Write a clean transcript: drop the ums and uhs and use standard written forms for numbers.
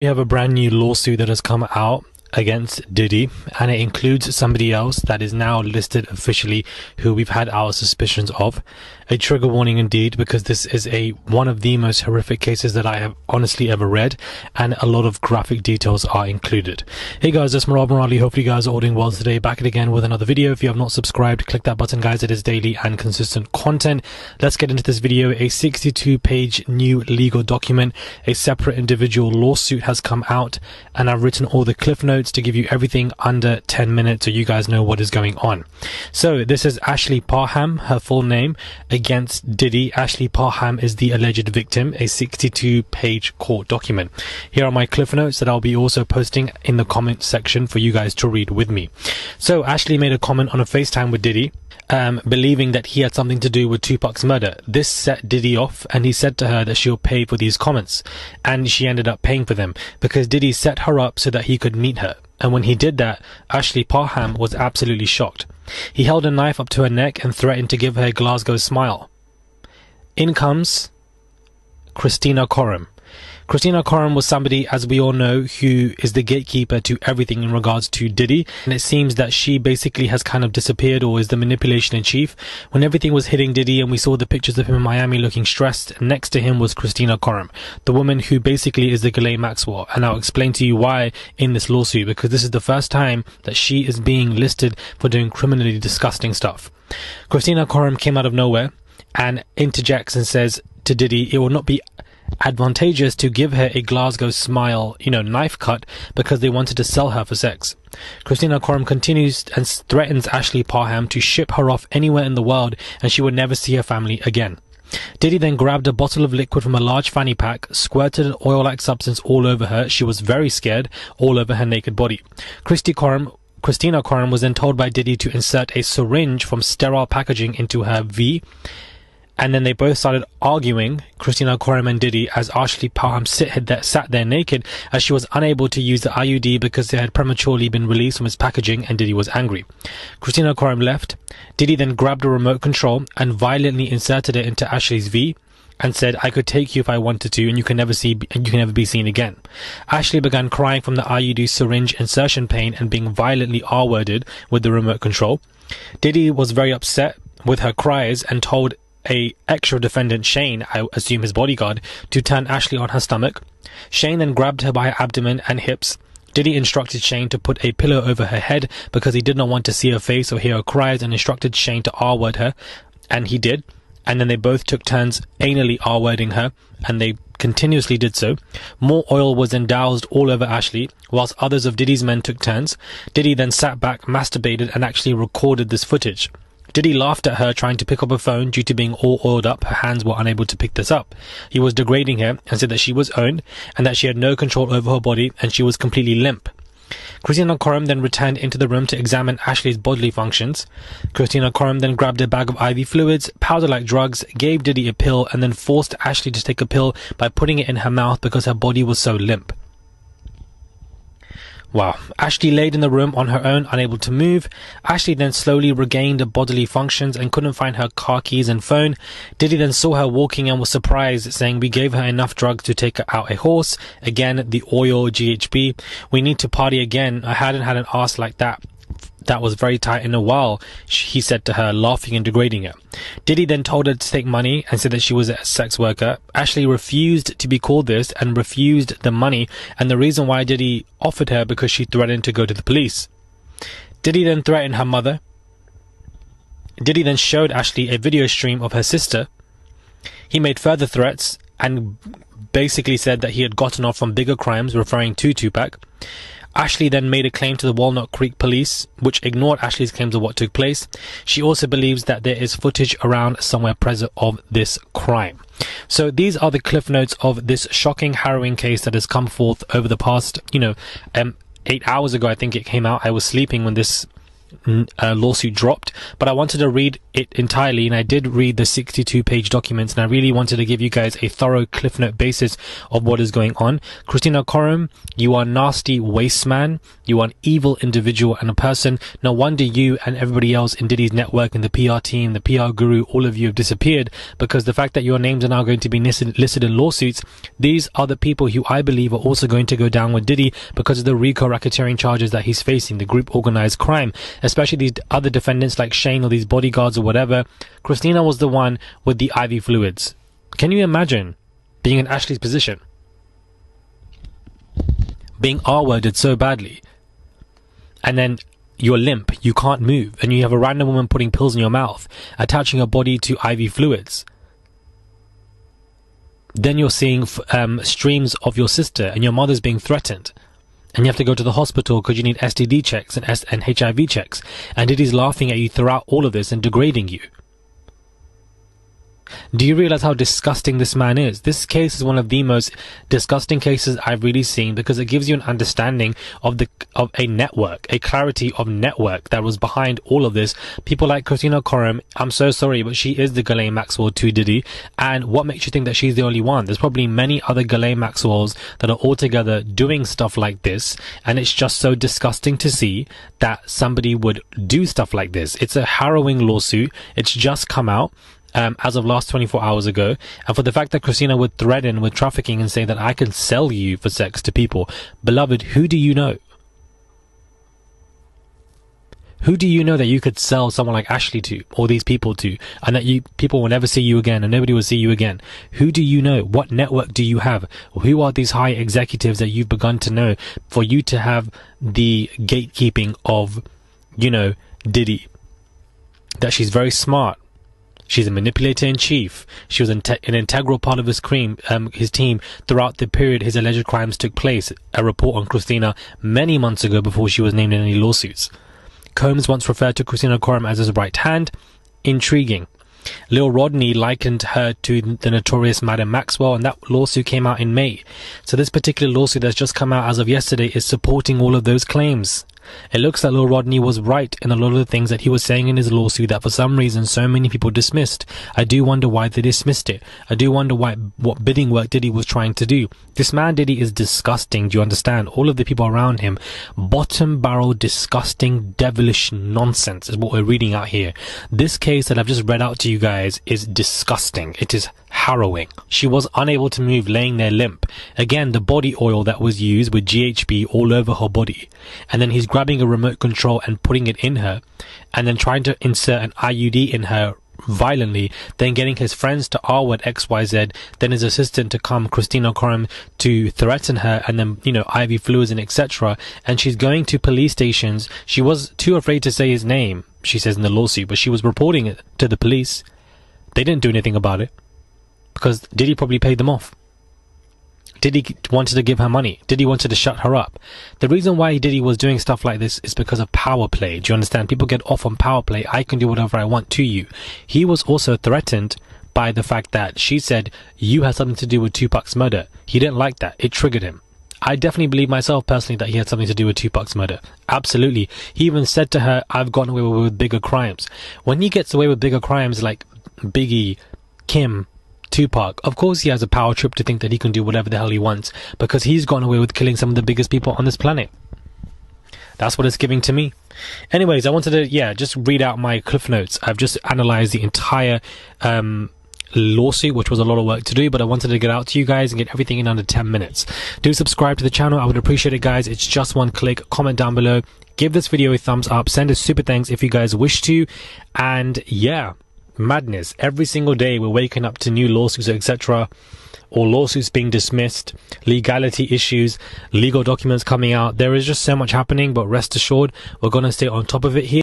We have a brand new lawsuit that has come out against Diddy, and it includes somebody else that is now listed officially who we've had our suspicions of. A trigger warning indeed, because this is one of the most horrific cases that I have honestly ever read, and a lot of graphic details are included. Hey guys, it's Murad Morali. Hopefully you guys are all doing well today. Back again with another video. If you have not subscribed, click that button guys. It is daily and consistent content. Let's get into this video. A 62-page new legal document, a separate individual lawsuit has come out, and I've written all the cliff notes to give you everything under 10 minutes so you guys know what is going on. So this is Ashley Parham, her full name, against Diddy. Ashley Parham is the alleged victim, a 62-page court document. Here are my cliff notes that I'll be also posting in the comment section for you guys to read with me. So Ashley made a comment on a FaceTime with Diddy, believing that he had something to do with Tupac's murder. This set Diddy off, and he said to her that she'll pay for these comments, and she ended up paying for them because Diddy set her up so that he could meet her. And when he did that, Ashley Parham was absolutely shocked. He held a knife up to her neck and threatened to give her a Glasgow smile. In comes Christina Coram. Christina Coram was somebody, as we all know, who is the gatekeeper to everything in regards to Diddy, and it seems that she basically has kind of disappeared, or is the manipulation in chief. When everything was hitting Diddy and we saw the pictures of him in Miami looking stressed, next to him was Christina Coram, the woman who basically is the Ghislaine Maxwell, and I'll explain to you why in this lawsuit, because this is the first time that she is being listed for doing criminally disgusting stuff. Christina Coram came out of nowhere and interjects and says to Diddy it will not be advantageous to give her a Glasgow smile, knife cut, because they wanted to sell her for sex. Christina Coram continues and threatens Ashley Parham to ship her off anywhere in the world and she would never see her family again. Diddy then grabbed a bottle of liquid from a large fanny pack, squirted an oil-like substance all over her. She was very scared, all over her naked body. Christina Coram was then told by Diddy to insert a syringe from sterile packaging into her V, and then they both started arguing, Christina Coram and Diddy, as Ashley Parham sat there naked, as she was unable to use the IUD because it had prematurely been released from its packaging, and Diddy was angry. Christina Coram left. Diddy then grabbed a remote control and violently inserted it into Ashley's V and said, "I could take you if I wanted to, and you can never be seen again." Ashley began crying from the IUD syringe insertion pain and being violently R-worded with the remote control. Diddy was very upset with her cries and told a extra defendant, Shane, I assume his bodyguard, to turn Ashley on her stomach. Shane then grabbed her by her abdomen and hips. Diddy instructed Shane to put a pillow over her head because he did not want to see her face or hear her cries, and instructed Shane to R-word her, and he did. And then they both took turns anally R-wording her, and they continuously did so. More oil was then doused all over Ashley, whilst others of Diddy's men took turns. Diddy then sat back, masturbated, and actually recorded this footage. Diddy laughed at her trying to pick up a phone due to being all oiled up. Her hands were unable to pick this up. He was degrading her and said that she was owned and that she had no control over her body and she was completely limp. Christina Coram then returned into the room to examine Ashley's bodily functions. Christina Coram then grabbed a bag of IV fluids, powder-like drugs, gave Diddy a pill, and then forced Ashley to take a pill by putting it in her mouth because her body was so limp. Wow. Ashley laid in the room on her own, unable to move. Ashley then slowly regained her bodily functions and couldn't find her car keys and phone. Diddy then saw her walking and was surprised, saying, "We gave her enough drugs to take her out a horse." Again, the oil, GHB. "We need to party again. I hadn't had an ass like that was very tight in a while," he said to her, laughing and degrading her. Diddy then told her to take money and said that she was a sex worker. Ashley refused to be called this and refused the money, and the reason why Diddy offered her because she threatened to go to the police. Diddy then threatened her mother. Diddy then showed Ashley a video stream of her sister. He made further threats and basically said that he had gotten off from bigger crimes, referring to Tupac. Ashley then made a claim to the Walnut Creek police, which ignored Ashley's claims of what took place. She also believes that there is footage around somewhere present of this crime. So these are the cliff notes of this shocking, harrowing case that has come forth over the past, 8 hours ago, I think it came out. I was sleeping when this lawsuit dropped, but I wanted to read it entirely, and I did read the 62-page documents, and I really wanted to give you guys a thorough cliff note basis of what is going on. Christina Korum, you are a nasty waste man, you are an evil individual and a person. No wonder you and everybody else in Diddy's network and the PR team, the PR guru, all of you have disappeared, because the fact that your names are now going to be listed in lawsuits, these are the people who I believe are also going to go down with Diddy because of the RICO racketeering charges that he's facing, the group organized crime, especially these other defendants like Shane or these bodyguards or whatever. Christina was the one with the IV fluids. Can you imagine being in Ashley's position? Being R-worded so badly. And then you're limp, you can't move, and you have a random woman putting pills in your mouth, attaching your body to IV fluids. Then you're seeing streams of your sister and your mother's being threatened. And you have to go to the hospital because you need STD checks and HIV checks. And Diddy's laughing at you throughout all of this and degrading you. Do you realize how disgusting this man is? This case is one of the most disgusting cases I've really seen, because it gives you an understanding of a network, a clarity of network that was behind all of this. People like Christina Korum, I'm so sorry, but she is the Ghislaine Maxwell to Diddy. And what makes you think that she's the only one? There's probably many other Ghislaine Maxwells that are all together doing stuff like this, and it's just so disgusting to see that somebody would do stuff like this. It's a harrowing lawsuit. It's just come out as of last 24 hours ago, and for the fact that Christina would threaten with trafficking and say that I can sell you for sex to people. Beloved, who do you know? Who do you know that you could sell someone like Ashley to, or these people to, and that people will never see you again and nobody will see you again? Who do you know? What network do you have? Who are these high executives that you've begun to know for you to have the gatekeeping of, Diddy? That she's very smart. She's a manipulator in chief. She was an integral part of his team throughout the period his alleged crimes took place. A report on Christina many months ago before she was named in any lawsuits. Combs once referred to Christina Korum as his right hand. Intriguing. Lil Rodney likened her to the notorious Madam Maxwell, and that lawsuit came out in May. So this particular lawsuit that's just come out as of yesterday is supporting all of those claims. It looks like Lil Rodney was right in a lot of the things that he was saying in his lawsuit that for some reason so many people dismissed. I do wonder why they dismissed it. I do wonder what bidding work Diddy was trying to do. This man Diddy is disgusting, do you understand? All of the people around him, bottom barrel, disgusting, devilish nonsense is what we're reading out here. This case that I've just read out to you guys is disgusting. It is harrowing. She was unable to move, laying there limp. Again, the body oil that was used with GHB all over her body. And then he's grabbing a remote control and putting it in her, and then trying to insert an IUD in her violently, then getting his friends to R-word XYZ, then his assistant to come, Christina Korum, to threaten her, and then, IV fluids and etc. And she's going to police stations. She was too afraid to say his name, she says in the lawsuit, but she was reporting it to the police. They didn't do anything about it, because Diddy probably paid them off. Diddy wanted to give her money. Diddy wanted to shut her up. The reason why Diddy was doing stuff like this is because of power play. Do you understand? People get off on power play. I can do whatever I want to you. He was also threatened by the fact that she said, you had something to do with Tupac's murder. He didn't like that. It triggered him. I definitely believe myself personally that he had something to do with Tupac's murder. Absolutely. He even said to her, I've gotten away with bigger crimes. When he gets away with bigger crimes like Biggie, Kim, Tupac, of course he has a power trip to think that he can do whatever the hell he wants, because he's gone away with killing some of the biggest people on this planet. That's what it's giving to me. Anyways, I wanted to, just read out my cliff notes. I've just analyzed the entire lawsuit, which was a lot of work to do, but I wanted to get out to you guys and get everything in under 10 minutes. Do subscribe to the channel. I would appreciate it, guys. It's just one click. Comment down below. Give this video a thumbs up. Send us super thanks if you guys wish to. And madness. Every single day we're waking up to new lawsuits, etc., or lawsuits being dismissed, legality issues, legal documents coming out. There is just so much happening, but rest assured we're going to stay on top of it here.